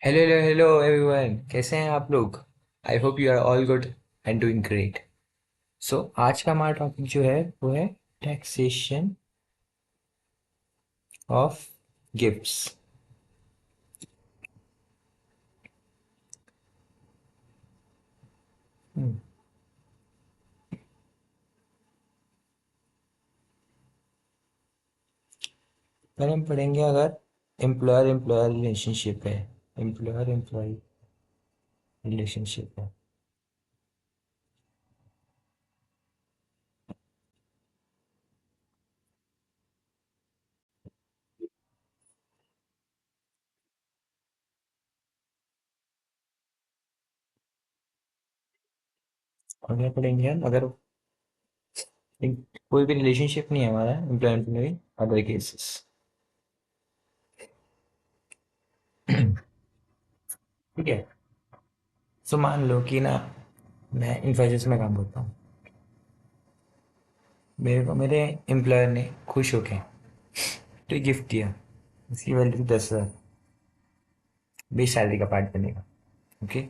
Hello hello hello everyone, कैसे हैं आप लोग। I hope you are all good and doing great. So आज का हमारा टॉपिक जो है वो है टैक्सेशन ऑफ गिफ्ट्स। पहले हम पढ़ेंगे अगर एम्प्लॉयर एम्प्लॉयर रिलेशनशिप है। एम्प्लॉयर एम्प्लॉय रिलेशनशिप है। और क्या पढ़ेंगे हम अगर कोई भी रिलेशनशिप नहीं है हमारा एम्प्लॉय एम्प्लॉय, अदर केसेस। ठीक है। सो मान लो कि ना मैं इन्फोसिस में काम करता हूँ। मेरे को मेरे एम्प्लॉयर ने खुश होके तो गिफ्ट दिया। इसकी वैल्यू 10,000 बेस सैलरी का पार्ट बनेगा। ओके।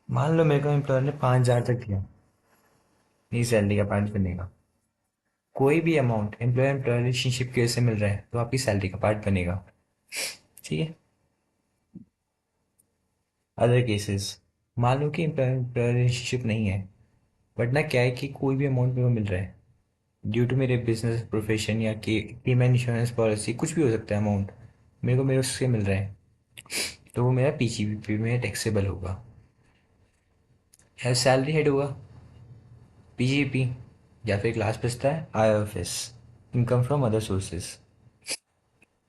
मान लो मेरे को एम्प्लॉयर ने 5,000 तक दिया, ये सैलरी का पार्ट बनेगा। कोई भी अमाउंट एम्प्लॉयर एम्प्लॉयर रिलेशनशिप की वजह से मिल रहा है तो आपकी सैलरी का पार्ट बनेगा। ठीक है। अदर केसेस, मान लो कि एम्प्लॉयर एम्प्लॉयर रिलेशनशिप नहीं है, बट ना क्या है कि कोई भी अमाउंट मेरे को मिल रहा है ड्यू टू मेरे बिजनेस प्रोफेशन या कि टीम इंश्योरेंस पॉलिसी, कुछ भी हो सकता है अमाउंट मेरे उससे मिल रहा है, तो वो मेरा पीजीपी में टैक्सेबल होगा। या सैलरी हेड होगा पीजीपी, या फिर क्लास बचता है IOFS, income from other sources.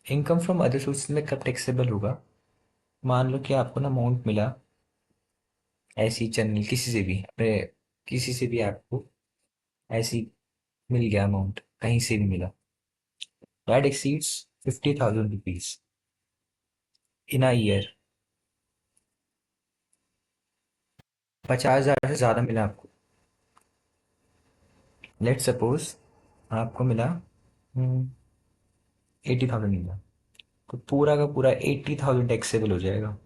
Income from other sources में कब टैक्सेबल होगा। मान लो कि आपको ना अमाउंट मिला ऐसी चैनल किसी से भी अपने, किसी से भी आपको ऐसी मिल गया अमाउंट, कहीं से भी मिला, that exceeds 50,000 rupees in a year. 50,000 से ज़्यादा मिला आपको। लेट सपोज आपको मिला 80,000 मिला, तो पूरा का पूरा 80,000 टैक्सेबल हो जाएगा।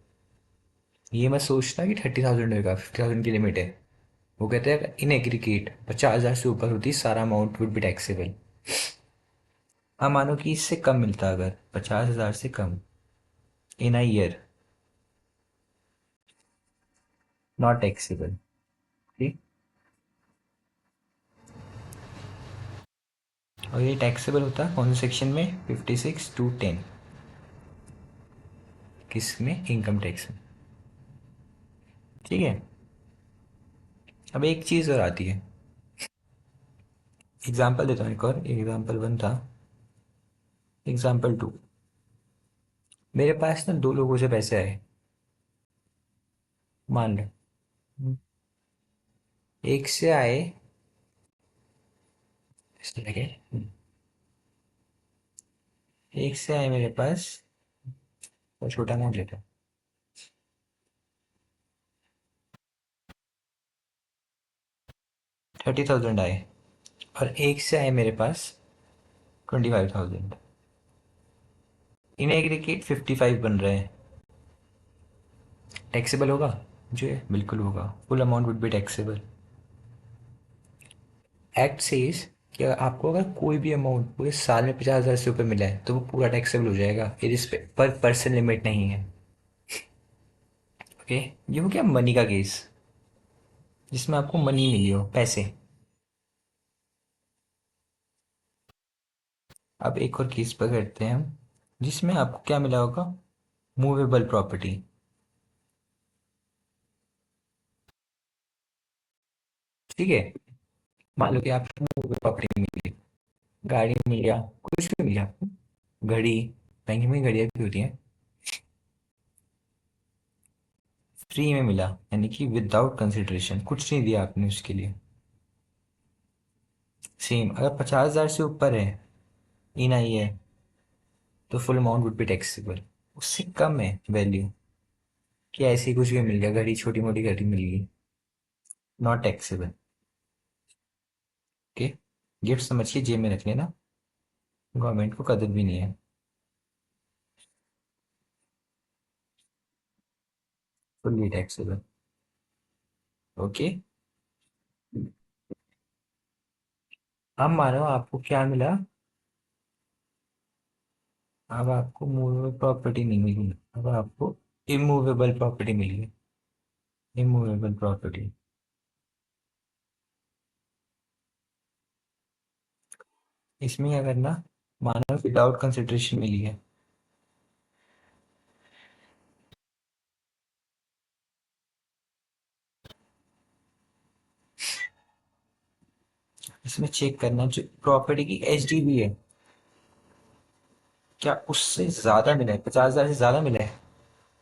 ये मत सोचना कि 30,000 होगा, 50,000 की लिमिट है। वो कहते हैं इन एग्रीगेट 50,000 से ऊपर होती सारा अमाउंट वुड बी टैक्सेबल। अब मानो कि इससे कम मिलता, अगर 50,000 से कम इन अ ईयर, नॉट टैक्सेबल। ठीक। और ये टैक्सेबल होता है कौन से सेक्शन में, 56 to 10। किस में, इनकम टैक्स में। ठीक है। अब एक चीज़ और आती है, एग्जाम्पल देता हूँ। एक और एग्जाम्पल 1 था, एग्जाम्पल 2। मेरे पास ना दो लोगों से पैसे आए, मान लो। एक से आए, इस तरह के, एक से आए मेरे पास, और छोटा अमाउंट लेता हूँ, 30,000 आए। और एक से आए मेरे पास 25,000। इन एग्रीगेट 55 बन रहे हैं। टैक्सेबल होगा जो है, बिल्कुल होगा, full amount would be taxable. Act says कि आपको अगर कोई भी अमाउंट पूरे साल में 50,000 से ऊपर मिला है तो वो पूरा टैक्सेबल हो जाएगा, पर पर्सन लिमिट नहीं है। ओके। ये हो गया मनी का केस, जिसमें आपको मनी मिली हो, पैसे। अब एक और केस पकड़ते हैं हम, जिसमें आपको क्या मिला होगा, मूवेबल प्रॉपर्टी। ठीक है। मान लो कि आपको मूवेबल प्रॉपर्टी मिली, गाड़ी मिल गया, कुछ भी मिल गया आपको, घड़ी, बैंक में घड़ियाँ भी होती हैं, फ्री में मिला, यानी कि विदाउट कंसिडरेशन, कुछ नहीं दिया आपने उसके लिए। सेम अगर 50,000 से ऊपर है, इन आई है, तो full amount would be taxable. उससे कम है वैल्यू, कि ऐसी कुछ भी मिल गया, घड़ी, छोटी मोटी घड़ी मिल गई, नॉट टैक्सेबल। ओके। गिफ्ट समझ के जेब में रख लेना। गवर्नमेंट को कदर भी नहीं है। Fully taxable. ओके। अब मानो आपको क्या मिला। अब आपको मूवेबल प्रॉपर्टी नहीं मिली, अब आपको इमूवेबल प्रॉपर्टी मिली। Immovable property. इसमें क्या करना, मानो विदाउट कंसिडरेशन मिली है। इसमें चेक करना जो प्रॉपर्टी की एचडीबी है, क्या उससे ज्यादा मिला है, 50,000 से ज्यादा मिला है।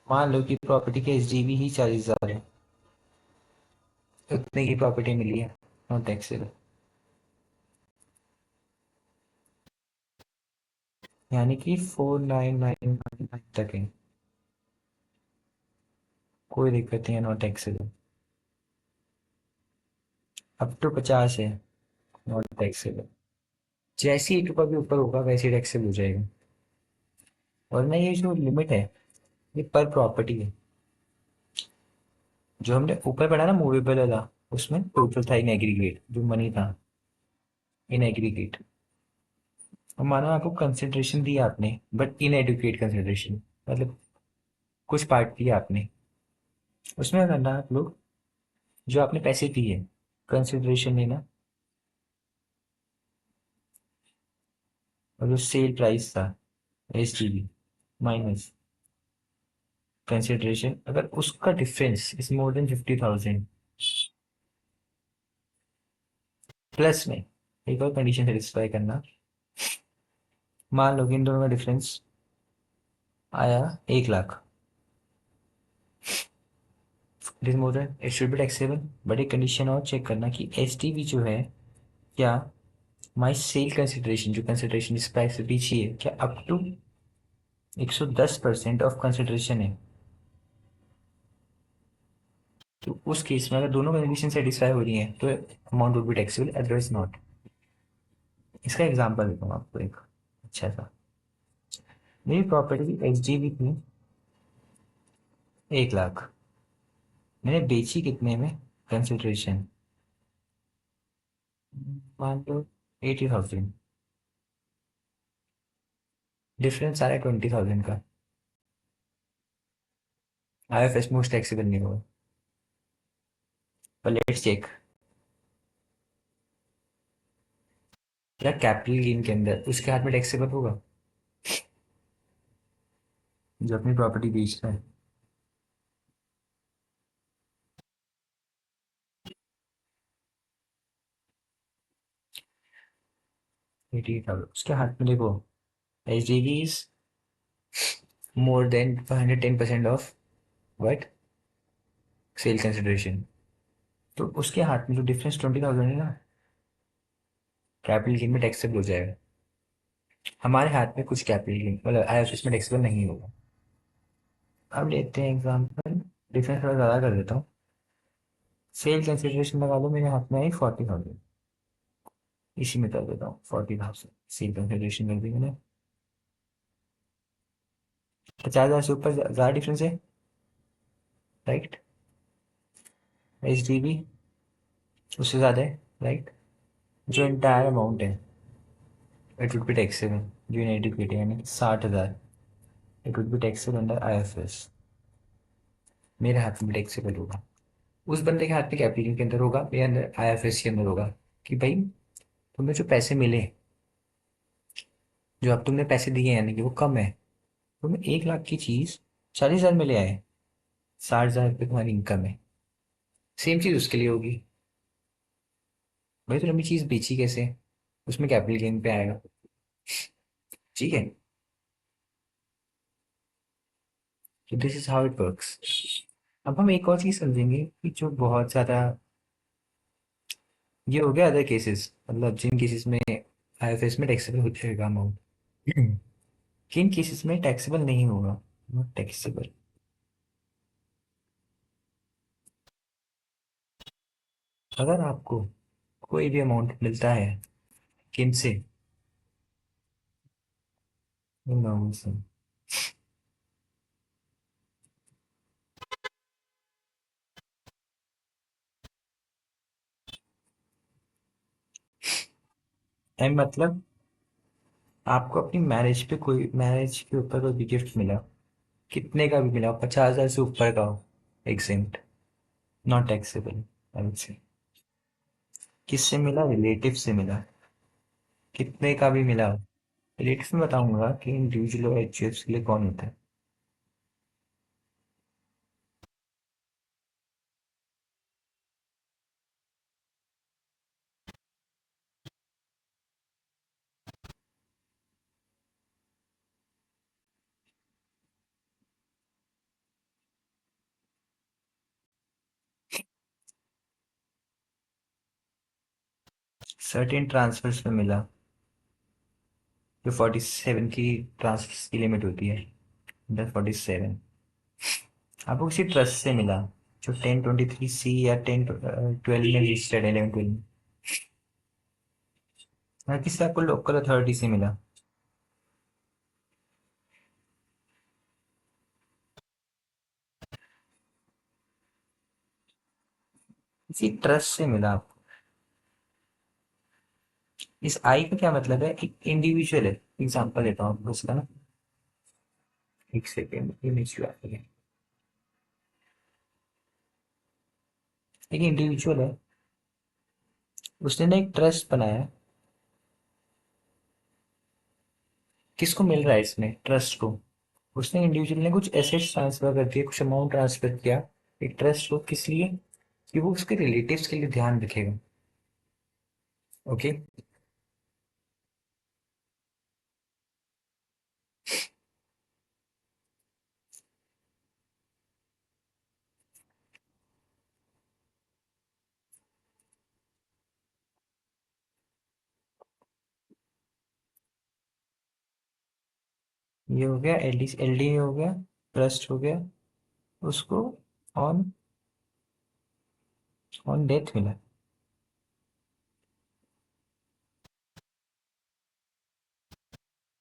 मान लो कि प्रॉपर्टी की एचडीबी ही 40,000 है, उतने की प्रॉपर्टी मिली है, नॉन टैक्सेबल। यानी कि 4999 तक है, कोई दिक्कत नहीं है, नॉट टैक्सेबल। अप टू 50 है, नॉट टैक्सेबल। जैसे ही 1 रुपया भी ऊपर होगा वैसे ही टैक्सेबल हो जाएगा। और ना ये जो लिमिट है, ये पर प्रॉपर्टी है। जो हमने ऊपर पढ़ा ना मूवेबल वाला, उसमें टोटल था इन एग्रीगेट जो मनी था, इन एग्रीगेट। अब मानो आपको कंसिडरेशन दी आपने, बट इन एडुकेट कंसिडरेशन, मतलब कुछ पार्ट दिया आपने, उसमें क्या करना आप लोग, जो आपने पैसे दिए, कंसिडरेशन लेना, और जो सेल प्राइस था, S T B, minus consideration, अगर उसका difference is more than 50,000, plus में एक और कंडीशन सेटिस्फाई करना। मान लो कि इन दोनों का डिफरेंस आया 1 lakh, it is more then, it should be taxable. But एक कंडीशन और चेक करना कि एस टी बी जो है, क्या माई सेल कंसिडरेशन, जो कंसिडरेशन इस प्राइस से पीछे है, क्या अप टू 110% ऑफ कंसिडरेशन है। तो उस केस में अगर दोनों कंडीशन सेटिस्फाई हो रही हैं तो amount would be taxable, otherwise not. इसका एग्जांपल देता हूँ आपको एक अच्छा सा। मेरी प्रॉपर्टी की एच डी बी थी 1 लाख, मैंने बेची कितने में, कंसिडरेशन मान लो 80,000, डिफरेंस आ रहा है 20,000 का। I F S most taxable नहीं होगा, पर लेट्स चेक। क्या कैपिटल गेन के अंदर उसके हाथ में टैक्सेबल होगा, जो अपनी प्रॉपर्टी बेच रहा है। 88,000 उसके हाथ में, देखो H D B is more than 110% of what, sale consideration. तो उसके हाथ में जो डिफरेंस 20,000 है ना, कैपिटल गेन में टैक्सेबल हो जाएगा। हमारे हाथ में कुछ कैपिटल गेन मतलब आईएफएस में टैक्सेबल नहीं होगा। अब लेते हैं एग्जांपल, डिफरेंस थोड़ा ज़्यादा कर देता हूँ। सेल कंसिडरेशन लगा लो मेरे हाथ में आई 40,000, इसी में कर देता हूँ 40,000, सेल कंसिडरेशन कर दी मैंने। 50,000 से ऊपर ज़्यादा डिफरेंस है, राइट। एच डी बी उससे ज़्यादा है, राइट। जो इंटायर अमाउंट है, इट वुड बी टैक्सेबल, जो इनएडिक्वेट है यानी 60,000, it would be taxable under IFS. मेरे हाथ में टैक्सेबल होगा, उस बंदे के हाथ में कैपिटल के अंदर होगा, मेरे अंदर आईएफएस के अंदर होगा। कि भाई तुम्हें जो पैसे मिले, जो अब तुमने पैसे दिए यानी कि वो कम है, तुम्हें 1 लाख की चीज 40,000 में ले आए, 60,000 रुपये तुम्हारी इनकम है। सेम चीज उसके लिए होगी। भाई तुमने चीज बेची कैसे, उसमें कैपिटल गेन पे आएगा। ठीक है, तो this is how it works. अब हम एक और चीज समझेंगे कि जो बहुत ज्यादा, ये हो गया अदर केसेस, मतलब जिन केसेस में आईएफएस में टैक्सेबल हो जाएगा अमाउंट, किन केसेस में टैक्सेबल नहीं होगा, नॉट टैक्सेबल। अगर आपको कोई भी अमाउंट मिलता है, किन से, नॉर्मल से। एम मतलब आपको अपनी मैरिज के ऊपर कोई भी गिफ्ट मिला, कितने का भी मिला हो, 50,000 से ऊपर का हो, exempt, not taxable, I would say. किससे मिला? रिलेटिव से मिला, कितने का भी मिला हो। रिलेटिव में बताऊंगा कि इंडिविजुअल और एचयूएफ के लिए कौन होता है। सर्टेन ट्रांसफर्स में मिला, जो 47 की ट्रांसफर्स की लिमिट होती है, अंडर 47। आपको किसी ट्रस्ट से मिला, जो 1023 या 1012 में रजिस्टर्ड है, 1112 में। या किसी आपको लोकल अथॉरिटी से मिला। किसी ट्रस्ट से मिला आपको। इस आई का क्या मतलब है? एक इंडिविजुअल है। एग्जांपल देता हूँ आपको उसका ना, एक सेकेंड, इमेज एक इंडिविजुअल है, उसने ना एक ट्रस्ट बनाया है। किसको मिल रहा है इसमें? ट्रस्ट को। उसने, इंडिविजुअल ने कुछ एसेट्स ट्रांसफर कर दिए, कुछ अमाउंट ट्रांसफर किया एक ट्रस्ट को, किस लिए? कि वो उसके रिलेटिव्स के लिए ध्यान रखेगा। ओके। ये हो गया एलडी, एलडी हो गया, ट्रस्ट हो गया। उसको ऑन ऑन डेथ मिला,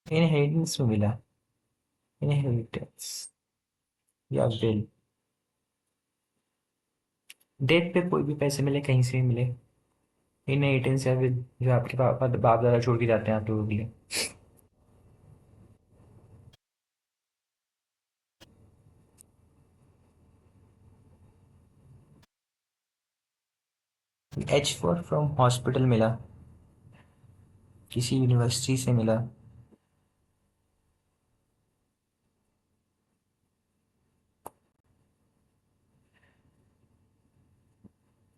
इनहेरिटेंस में मिला, इनहेरिटेंस या विल। डेथ पे कोई भी पैसे मिले, कहीं से भी मिले, इनहेरिटेंस या विल, जो आपके बाप दादा छोड़ के जाते हैं आप लोगों के लिए। एच फॉर फ्रॉम हॉस्पिटल मिला, किसी यूनिवर्सिटी से मिला,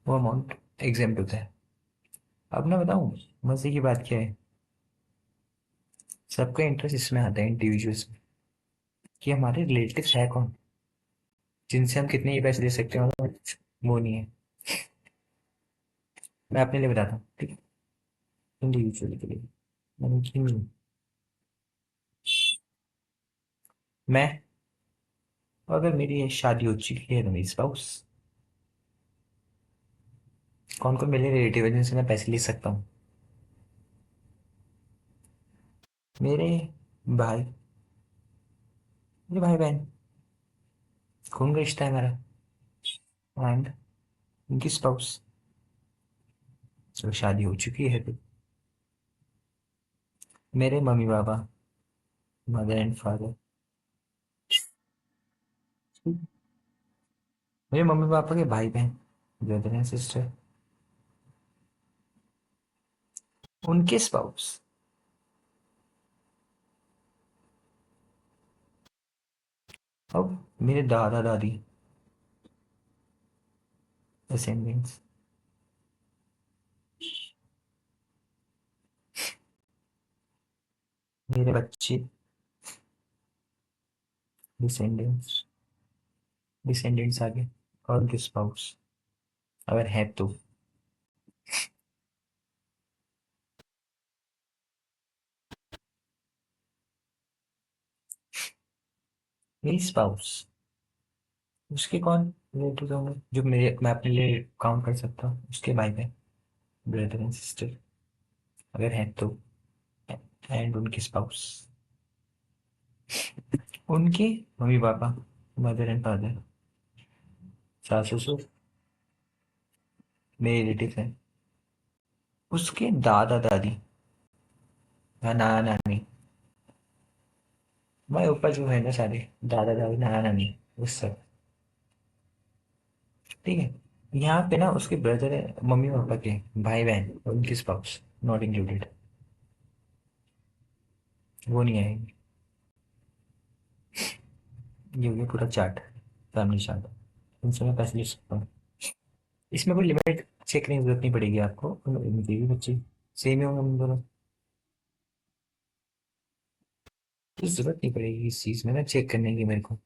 वो अमाउंट एग्जेम्प्ट होता है। अब ना बताऊं, मजे की बात क्या है, सबका इंटरेस्ट इसमें आता है, इंडिविजुअल्स में, कि हमारे रिलेटिव्स है कौन, जिनसे हम कितने ही पैसे दे सकते हैं, और वो नहीं है। मैं अपने लिए बताता हूँ, ठीक है, इंडिविजुअल के लिए, यानी कि मैं, अगर मेरी शादी हो चुकी है तो मेरी स्पाउस, कौन कौन मेरे रिलेटिव है जिनसे मैं पैसे ले सकता हूँ? मेरे भाई, मेरे भाई बहन, खून का रिश्ता है हमारा, एंड उनकी स्पाउस, जो शादी हो चुकी है तो। मेरे mummy papa, mother and father, मेरे मम्मी पापा के भाई बहन, ब्रदर एंड सिस्टर, उनके स्पाउस। अब मेरे दादा दादी, डिसेंडेंट्स, मेरे बच्चे, डिसेंडेंट्स, डिसेंडेंट्स आगे, और उनके स्पाउस, अगर है तो। मेरी स्पाउस, उसके कौन रिलेटिव होंगे जो मेरे, मैं अपने लिए काउंट कर सकता हूँ? उसके भाई बहन, ब्रदर एंड सिस्टर, अगर है तो, एंड उनकी स्पाउस। उनके mummy papa, mother and father, सास ससुर मेरे रिलेटिव हैं। उसके दादा दादी, हाँ नाना नानी, भाई ऊपर जो है ना सारे, दादा दादी नाना नानी, उस सब। ठीक है। यहाँ पे ना उसके ब्रदर है, मम्मी पापा के भाई बहन और उनकी स्पाउस नॉट इंक्लूडेड, वो नहीं आएंगे। ये हो गया पूरा चार्ट, फैमिली चार्ट। इनसे मैं पैसे ले सकता हूँ। इसमें कोई लिमिट चेक करने की जरूरत नहीं पड़ेगी आपको, इनके भी बच्चे सेम ही होंगे हम दोनों, तो जरूरत नहीं पड़ेगी इस चीज़ में ना चेक करने की मेरे को,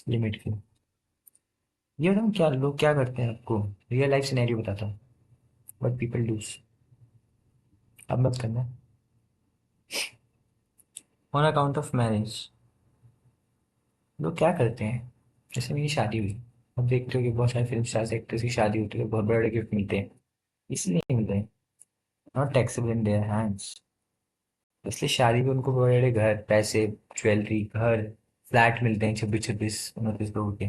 लिमिट की। ये बताऊँ क्या लोग क्या करते हैं आपको, रियल लाइफ सिनेरियो बताता हूँ, व्हाट पीपल डूज। अब मत करना। ऑन अकाउंट ऑफ मैरिज लोग क्या करते हैं, जैसे मेरी शादी हुई, अब देखते हो कि बहुत सारे फिल्म स्टार्स एक्टर्स की शादी होती है तो बहुत बड़े बड़े गिफ्ट मिलते हैं, इसलिए मिलते हैं, not taxable in their hands. इसलिए शादी में उनको बड़े बड़े घर, पैसे, ज्वेलरी, घर, फ्लैट मिलते हैं 26 26 29 करोड़ के।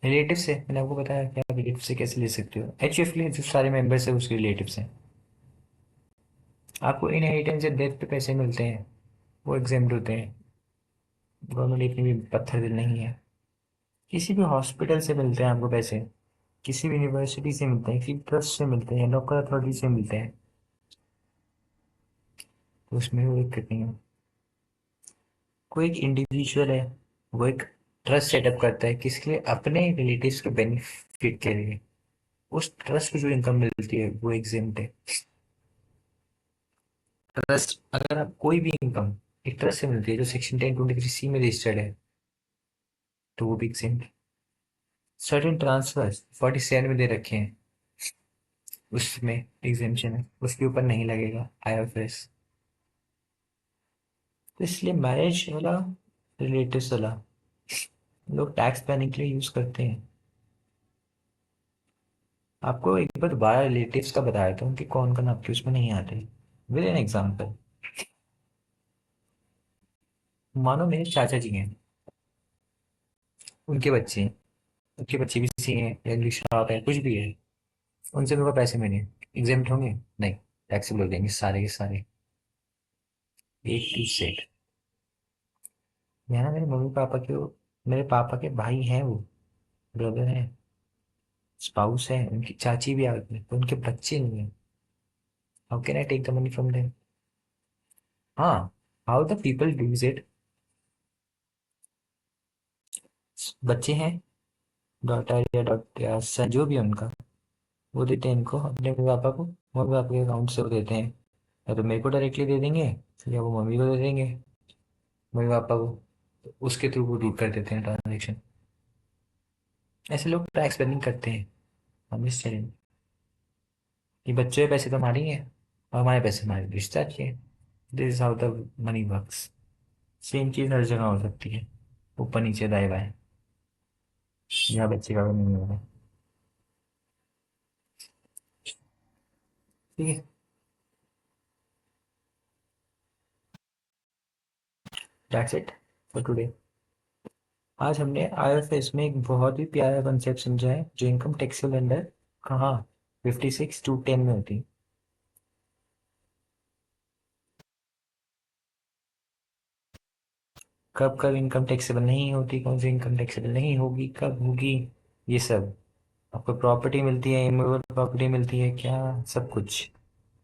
रिलेटिव से मैंने आपको बताया कि आप रिलेटिव से कैसे ले सकते हो, एचयूएफ लिए जो सारे मेंबर्स है उसके रिलेटिव से। आपको इनहेरिटेंस या डेथ पे पैसे मिलते हैं, वो एग्जेम्प्ट होते हैं। गवर्नमेंट इतनी भी पत्थर दिल नहीं है। किसी भी हॉस्पिटल से मिलते हैं आपको पैसे, किसी भी यूनिवर्सिटी से मिलते हैं, किसी ट्रस्ट से मिलते हैं, लोकल अथॉरिटी से मिलते हैं, तो उसमें कोई दिक्कत नहीं है। कोई एक इंडिविजुअल है, वो एक ट्रस्ट सेटअप करता है किसके लिए, अपने रिलेटिव्स के बेनिफिट के लिए, उस ट्रस्ट को जो इनकम मिलती है वो एग्जेम्प्ट है। ट्रस्ट, अगर आप कोई भी इनकम एक ट्रस्ट से मिलती है जो सेक्शन 1023C में रजिस्टर्ड है, तो वो भी एग्जेम्प्ट है। सर्टेन ट्रांसफर 47 में दे रखे हैं, उसमें एग्जेम्पशन है, उसके ऊपर नहीं लगेगा आईआरएस। तो इसलिए मैरिज वाला, रिलेटिव्स वाला, लोग टैक्स प्लानिंग के लिए यूज करते हैं। आपको एक बार दोबारा रिलेटिव्स का बताया था उनके कौन कौन आपके उसमें नहीं आते, विद एन एग्जाम्पल। मानो मेरे चाचा जी हैं, उनके बच्चे हैं, उनके बच्चे भी सी हैं या इंग्लिश शॉप है कुछ भी है, उनसे मेरे को पैसे मिले, एग्जेम्प्ट होंगे? नहीं, टैक्सेबल हो जाएंगे सारे के सारे, एक टू सेट। यहाँ मेरे मम्मी पापा के, मेरे पापा के भाई हैं वो, ब्रदर हैं, स्पाउस है, उनकी चाची भी आ गई तो उनके बच्चे नहीं है। How can I take the money from them? हाँ, how the people does it, बच्चे हैं, डॉटर या डॉटर या सन जो भी है उनका, वो देते हैं इनको अपने मम्मी पापा को, मम्मी पापा के अकाउंट से वो देते हैं, या तो मेरे को डायरेक्टली दे देंगे या वो मम्मी को दे देंगे, मम्मी पापा को, तो उसके थ्रू वो रूट कर देते हैं ट्रांजेक्शन। ऐसे लोग टैक्स प्लानिंग करते हैं। हम इस चैलेंज, ये बच्चों के पैसे तो हमारे ही हैं और हमारे पैसे हमारे रिश्तेदार के हैं। This is how the money works. Same चीज़ हर जगह हो सकती है, ऊपर नीचे दाएं बाएं, यहाँ बच्चे का भी नहीं होगा। ठीक है, दैट्स इट फॉर टुडे। आज हमने आईएफएस में एक बहुत ही प्यारा कंसेप्ट समझा है जो इनकम टैक्स के अंदर कहाँ 56 to 10 में होती है। कब कब इनकम टैक्सेबल नहीं होती, कौन सी इनकम टैक्सेबल नहीं होगी, कब होगी, ये सब। आपको प्रॉपर्टी मिलती है, इमूवेबल प्रॉपर्टी मिलती है क्या, सब कुछ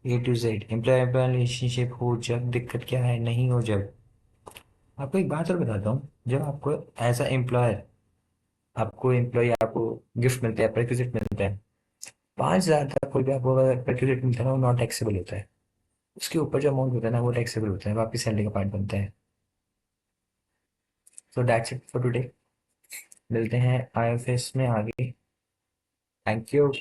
A to Z, employ employ relationship हो जब दिक्कत क्या है, नहीं हो जब। आपको एक बात और बताता हूँ, जब आपको एज अ एम्प्लॉयर, आपको एम्प्लॉय आपको गिफ्ट मिलता है, प्रेक्विजिट मिलता है, 5,000 तक कोई भी आपको अगर प्रेक्विजिट मिलता है ना, वो नॉन टैक्सेबल होता है। उसके ऊपर जो अमाउंट होता है ना वो टैक्सेबल होता है, वो आपकी सैलरी का पार्ट बनता है। So that's it for today, मिलते हैं आईएफएस में आगे। Thank you.